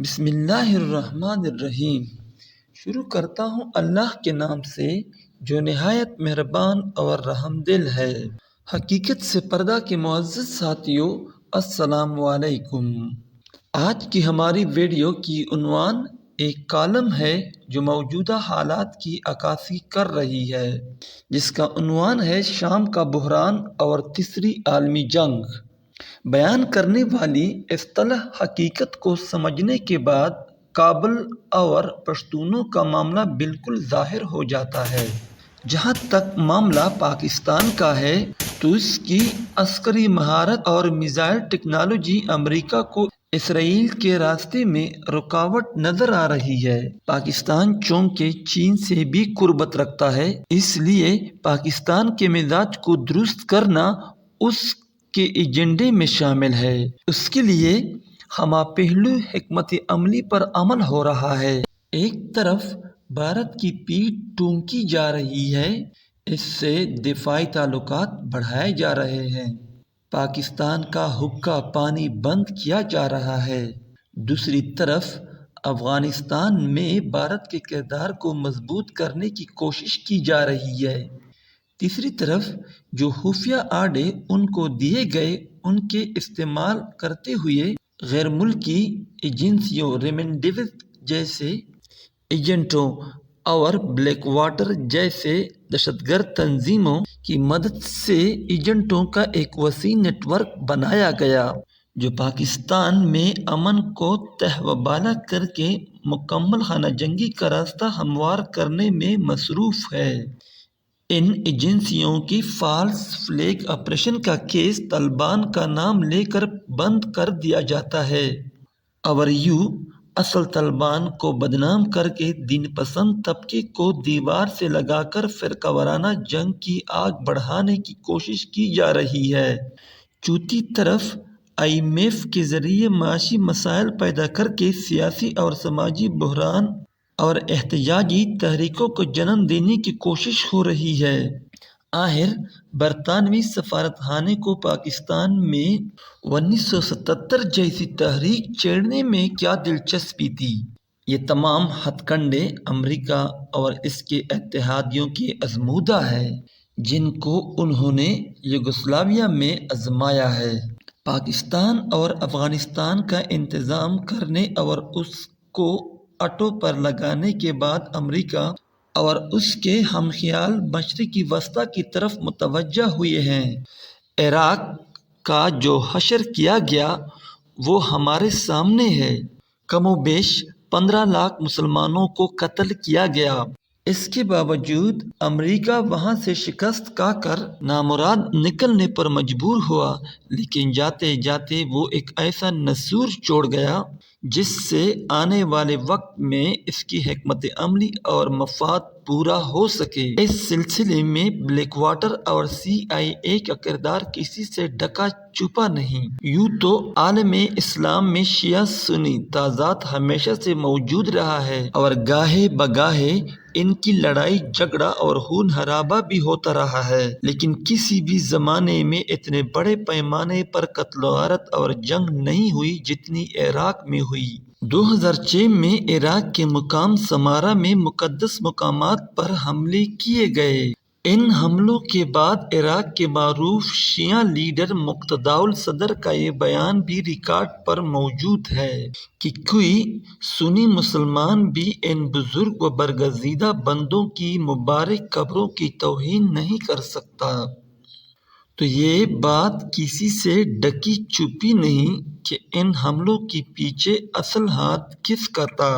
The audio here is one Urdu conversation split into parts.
بسم اللہ الرحمن الرحیم۔ شروع کرتا ہوں اللہ کے نام سے جو نہایت مہربان اور رحم دل ہے۔ حقیقت سے پردہ کے معزز ساتھیوں، السلام علیکم۔ آج کی ہماری ویڈیو کی عنوان ایک کالم ہے جو موجودہ حالات کی عکاسی کر رہی ہے، جس کا عنوان ہے شام کا بحران اور تیسری عالمی جنگ۔ بیان کرنے والی اصطلاح حقیقت کو سمجھنے کے بعد کابل اور پشتونوں کا معاملہ بالکل ظاہر ہو جاتا ہے۔ جہاں تک معاملہ پاکستان کا ہے تو اس کی عسکری مہارت اور میزائل ٹیکنالوجی امریکہ کو اسرائیل کے راستے میں رکاوٹ نظر آ رہی ہے۔ پاکستان چونکہ چین سے بھی قربت رکھتا ہے، اس لیے پاکستان کے مزاج کو درست کرنا اس کے ایجنڈے میں شامل ہے۔ اس کے لیے ہمہ پہلو حکمت عملی پر عمل ہو رہا ہے۔ ایک طرف بھارت کی پیٹھ ٹونکی جا رہی ہے، اس سے دفاعی تعلقات بڑھائے جا رہے ہیں، پاکستان کا حقہ پانی بند کیا جا رہا ہے۔ دوسری طرف افغانستان میں بھارت کے کردار کو مضبوط کرنے کی کوشش کی جا رہی ہے۔ تیسری طرف جو خفیہ آڈے ان کو دیے گئے ان کے استعمال کرتے ہوئے غیر ملکی ایجنسیوں، ریمینڈیوز جیسے ایجنٹوں اور بلیک واٹر جیسے دہشت گرد تنظیموں کی مدد سے ایجنٹوں کا ایک وسیع نیٹ ورک بنایا گیا، جو پاکستان میں امن کو تہ و بالا کر کے مکمل خانہ جنگی کا راستہ ہموار کرنے میں مصروف ہے۔ ان ایجنسیوں کی فالس فلیگ آپریشن کا کیس طالبان کا نام لے کر بند کر دیا جاتا ہے اور یوں اصل طالبان کو بدنام کر کے دین پسند طبقے کو دیوار سے لگا کر فرقہ وارانہ جنگ کی آگ بڑھانے کی کوشش کی جا رہی ہے۔ چوتھی طرف IMF کے ذریعے معاشی مسائل پیدا کر کے سیاسی اور سماجی بحران اور احتجاجی تحریکوں کو جنم دینے کی کوشش ہو رہی ہے۔ آخر برطانوی سفارت خانے کو پاکستان میں 1977 جیسی تحریک چھیڑنے میں کیا دلچسپی تھی؟ یہ تمام ہتھ کنڈے امریکہ اور اس کے اتحادیوں کے آزمودہ ہیں، جن کو انہوں نے یوگوسلاویہ میں آزمایا ہے۔ پاکستان اور افغانستان کا انتظام کرنے اور اس کو اٹوں پر لگانے کے بعد امریکہ اور اس کے ہم خیال مشرق وسطیٰ کی طرف متوجہ ہوئے ہیں۔ عراق کا جو حشر کیا گیا وہ ہمارے سامنے ہے۔ کم و بیش 15 لاکھ مسلمانوں کو قتل کیا گیا۔ اس کے باوجود امریکہ وہاں سے شکست کھا کر نامراد نکلنے پر مجبور ہوا، لیکن جاتے جاتے وہ ایک ایسا نسور چھوڑ گیا جس سے آنے والے وقت میں اس کی حکمت عملی اور مفاد پورا ہو سکے۔ اس سلسلے میں بلیک واٹر اور CIA کا کردار کسی سے ڈھکا چھپا نہیں۔ یوں تو عالم اسلام میں شیعہ سنی تضاد ہمیشہ سے موجود رہا ہے اور گاہے بگاہے ان کی لڑائی جھگڑا اور خون خرابہ بھی ہوتا رہا ہے، لیکن کسی بھی زمانے میں اتنے بڑے پیمانے پر قتل و غارت اور جنگ نہیں ہوئی جتنی عراق میں ہوئی۔ 2006 میں عراق کے مقام سمارا میں مقدس مقامات پر حملے کیے گئے۔ ان حملوں کے بعد عراق کے معروف شیعہ لیڈر مقتدی الصدر کا یہ بیان بھی ریکارڈ پر موجود ہے کہ کوئی سنی مسلمان بھی ان بزرگ و برگزیدہ بندوں کی مبارک قبروں کی توہین نہیں کر سکتا۔ تو یہ بات کسی سے ڈھکی چھپی نہیں کہ ان حملوں کے پیچھے اصل ہاتھ کس کا تھا۔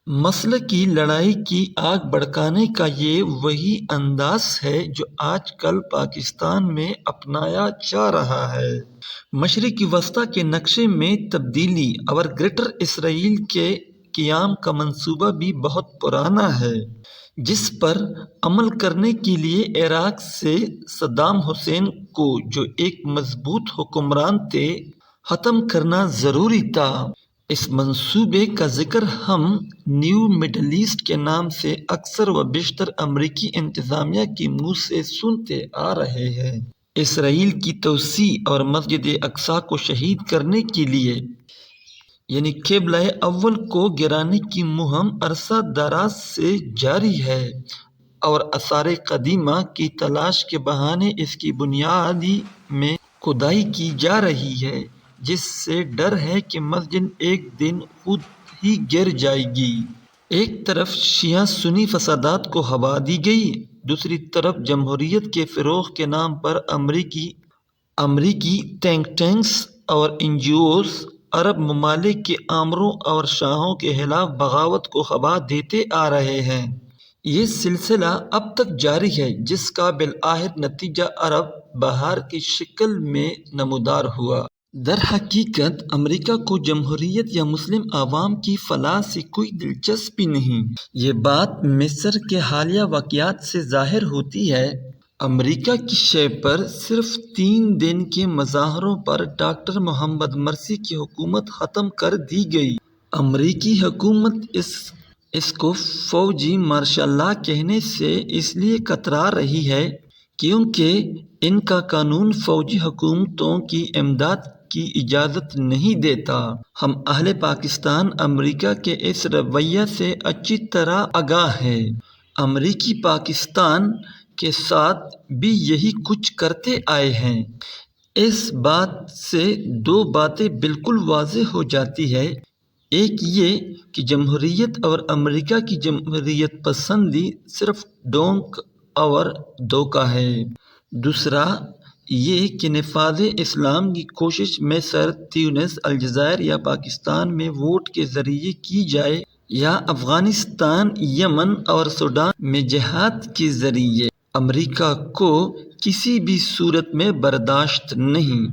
مسئلہ کی لڑائی کی آگ بھڑکانے کا یہ وہی انداز ہے جو آج کل پاکستان میں اپنایا جا رہا ہے۔ مشرق وسطیٰ کے نقشے میں تبدیلی اور گریٹر اسرائیل کے قیام کا منصوبہ بھی بہت پرانا ہے، جس پر عمل کرنے کے لیے عراق سے صدام حسین کو، جو ایک مضبوط حکمران تھے، ختم کرنا ضروری تھا۔ اس منصوبے کا ذکر ہم نیو مڈل ایسٹ کے نام سے اکثر و بیشتر امریکی انتظامیہ کے منہ سے سنتے آ رہے ہیں۔ اسرائیل کی توسیع اور مسجد اقصیٰ کو شہید کرنے کے لیے یعنی قبلہ اول کو گرانے کی مہم عرصہ دراز سے جاری ہے اور آثار قدیمہ کی تلاش کے بہانے اس کی بنیادی میں کھدائی کی جا رہی ہے، جس سے ڈر ہے کہ مسجد ایک دن خود ہی گر جائے گی۔ ایک طرف شیعہ سنی فسادات کو ہوا دی گئی، دوسری طرف جمہوریت کے فروغ کے نام پر امریکی تھنک ٹینکس اور NGOs عرب ممالک کے آمروں اور شاہوں کے خلاف بغاوت کو ہوا دیتے آ رہے ہیں۔ یہ سلسلہ اب تک جاری ہے، جس کا بالآخر نتیجہ عرب بہار کی شکل میں نمودار ہوا۔ در حقیقت امریکہ کو جمہوریت یا مسلم عوام کی فلاح سے کوئی دلچسپی نہیں۔ یہ بات مصر کے حالیہ واقعات سے ظاہر ہوتی ہے۔ امریکہ کی شہ پر صرف 3 دن کے مظاہروں پر ڈاکٹر محمد مرسی کی حکومت ختم کر دی گئی۔ امریکی حکومت اس کو فوجی مارشل لا کہنے سے اس لیے کترا رہی ہے کیونکہ ان کا قانون فوجی حکومتوں کی امداد کی اجازت نہیں دیتا۔ ہم اہل پاکستان امریکہ کے اس رویے سے اچھی طرح آگاہ ہیں۔ امریکی پاکستان کے ساتھ بھی یہی کچھ کرتے آئے ہیں۔ اس بات سے 2 باتیں بالکل واضح ہو جاتی ہیں۔ ایک یہ کہ جمہوریت اور امریکہ کی جمہوریت پسندی صرف ڈونک اور دھوکہ ہے۔ دوسرا یہ کہ نفاذ اسلام کی کوشش مصر، تیونس، الجزائر یا پاکستان میں ووٹ کے ذریعے کی جائے یا افغانستان، یمن اور سوڈان میں جہاد کے ذریعے، امریکہ کو کسی بھی صورت میں برداشت نہیں۔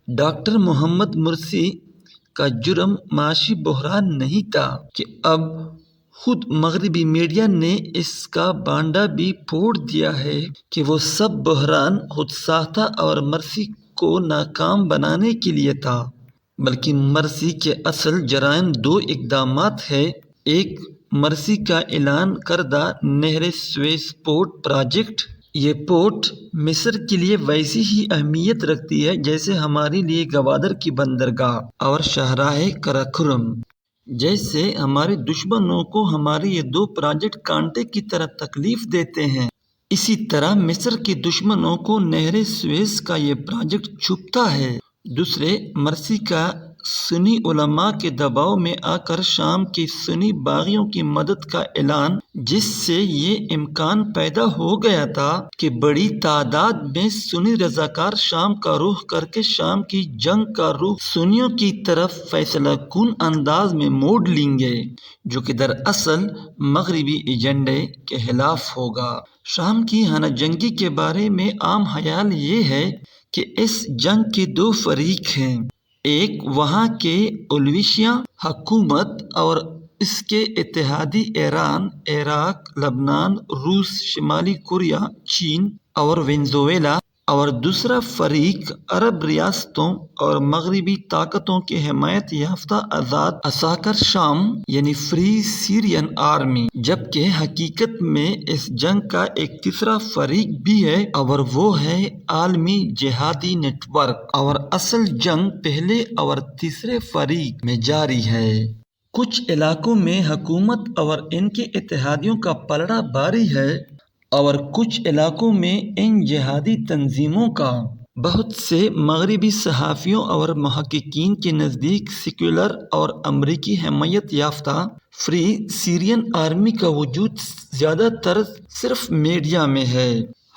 ڈاکٹر محمد مرسی کا جرم معاشی بحران نہیں تھا کہ اب خود مغربی میڈیا نے اس کا بانڈا بھی پھوڑ دیا ہے کہ وہ سب بحران خود ساختہ اور مرسی کو ناکام بنانے کے لیے تھا، بلکہ مرسی کے اصل جرائم 2 اقدامات ہیں۔ ایک، مرسی کا اعلان کردہ نہر سویس پورٹ پروجیکٹ۔ یہ پورٹ مصر کے لیے ویسی ہی اہمیت رکھتی ہے جیسے ہمارے لیے گوادر کی بندرگاہ اور شاہراہ قراقرم۔ جیسے ہمارے دشمنوں کو ہمارے یہ 2 پروجیکٹ کانٹے کی طرح تکلیف دیتے ہیں، اسی طرح مصر کے دشمنوں کو نہر سویس کا یہ پروجیکٹ چبھتا ہے۔ دوسرے، مرسی کا سنی علماء کے دباؤ میں آ کر شام کے سنی باغیوں کی مدد کا اعلان، جس سے یہ امکان پیدا ہو گیا تھا کہ بڑی تعداد میں سنی رضاکار شام کا رخ کر کے شام کی جنگ کا رخ سنیوں کی طرف فیصلہ کن انداز میں موڑ لیں گے، جو کہ دراصل مغربی ایجنڈے کے خلاف ہوگا۔ شام کی خانہ جنگی کے بارے میں عام خیال یہ ہے کہ اس جنگ کے 2 فریق ہیں، ایک وہاں کے علویہ حکومت اور اس کے اتحادی ایران، عراق، لبنان، روس، شمالی کوریا، چین اور وینزویلا، اور دوسرا فریق عرب ریاستوں اور مغربی طاقتوں کے حمایت یافتہ آزاد عساکر شام یعنی فری سیرین آرمی، جبکہ حقیقت میں اس جنگ کا ایک تیسرا فریق بھی ہے اور وہ ہے عالمی جہادی نیٹ ورک، اور اصل جنگ پہلے اور تیسرے فریق میں جاری ہے۔ کچھ علاقوں میں حکومت اور ان کے اتحادیوں کا پلڑا بھاری ہے اور کچھ علاقوں میں ان جہادی تنظیموں کا۔ بہت سے مغربی صحافیوں اور محققین کے نزدیک سیکولر اور امریکی حمایت یافتہ فری سیرین آرمی کا وجود زیادہ تر صرف میڈیا میں ہے،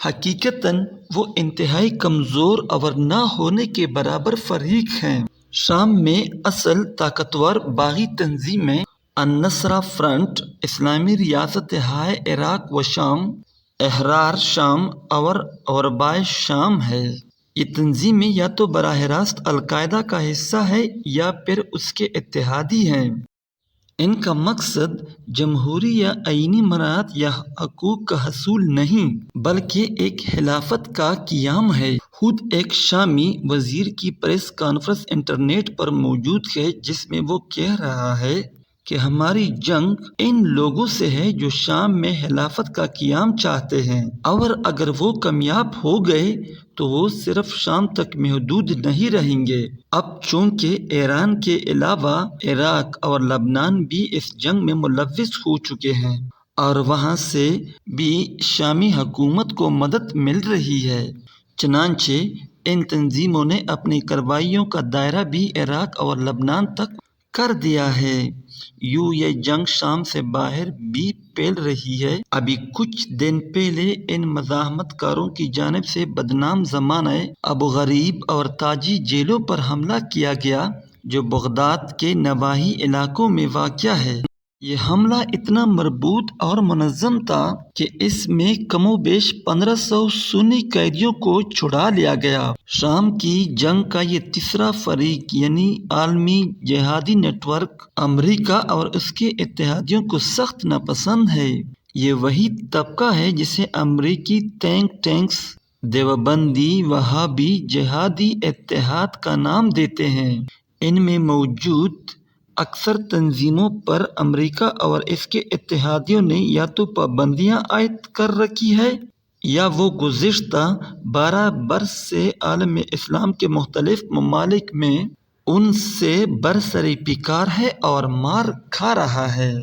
حقیقتاً وہ انتہائی کمزور اور نہ ہونے کے برابر فریق ہیں۔ شام میں اصل طاقتور باغی تنظیمیں النصرہ فرنٹ، اسلامی ریاست ہائے عراق و شام، احرار شام اور غرباء شام ہے۔ یہ تنظیمیں یا تو براہ راست القاعدہ کا حصہ ہیں یا پھر اس کے اتحادی ہیں۔ ان کا مقصد جمہوری یا آئینی مراعات یا حقوق کا حصول نہیں، بلکہ ایک خلافت کا قیام ہے۔ خود ایک شامی وزیر کی پریس کانفرنس انٹرنیٹ پر موجود ہے جس میں وہ کہہ رہا ہے کہ ہماری جنگ ان لوگوں سے ہے جو شام میں خلافت کا قیام چاہتے ہیں، اور اگر وہ کامیاب ہو گئے تو وہ صرف شام تک محدود نہیں رہیں گے۔ اب چونکہ ایران کے علاوہ عراق اور لبنان بھی اس جنگ میں ملوث ہو چکے ہیں اور وہاں سے بھی شامی حکومت کو مدد مل رہی ہے، چنانچہ ان تنظیموں نے اپنی کارروائیوں کا دائرہ بھی عراق اور لبنان تک کر دیا ہے۔ یوں یہ جنگ شام سے باہر بھی پھیل رہی ہے۔ ابھی کچھ دن پہلے ان مزاحمت کاروں کی جانب سے بدنام زمانہ ابو غریب اور تاجی جیلوں پر حملہ کیا گیا، جو بغداد کے نواحی علاقوں میں واقع ہے۔ یہ حملہ اتنا مربوط اور منظم تھا کہ اس میں کم و بیش 1500 سنی قیدیوں کو چھڑا لیا گیا۔ شام کی جنگ کا یہ تیسرا فریق یعنی عالمی جہادی نیٹ ورک امریکہ اور اس کے اتحادیوں کو سخت ناپسند ہے۔ یہ وہی طبقہ ہے جسے امریکی تھنک ٹینکس دیوبندی وہابی جہادی اتحاد کا نام دیتے ہیں۔ ان میں موجود اکثر تنظیموں پر امریکہ اور اس کے اتحادیوں نے یا تو پابندیاں عائد کر رکھی ہے یا وہ گزشتہ 12 برس سے عالم اسلام کے مختلف ممالک میں ان سے برسری پیکار ہے اور مار کھا رہا ہے۔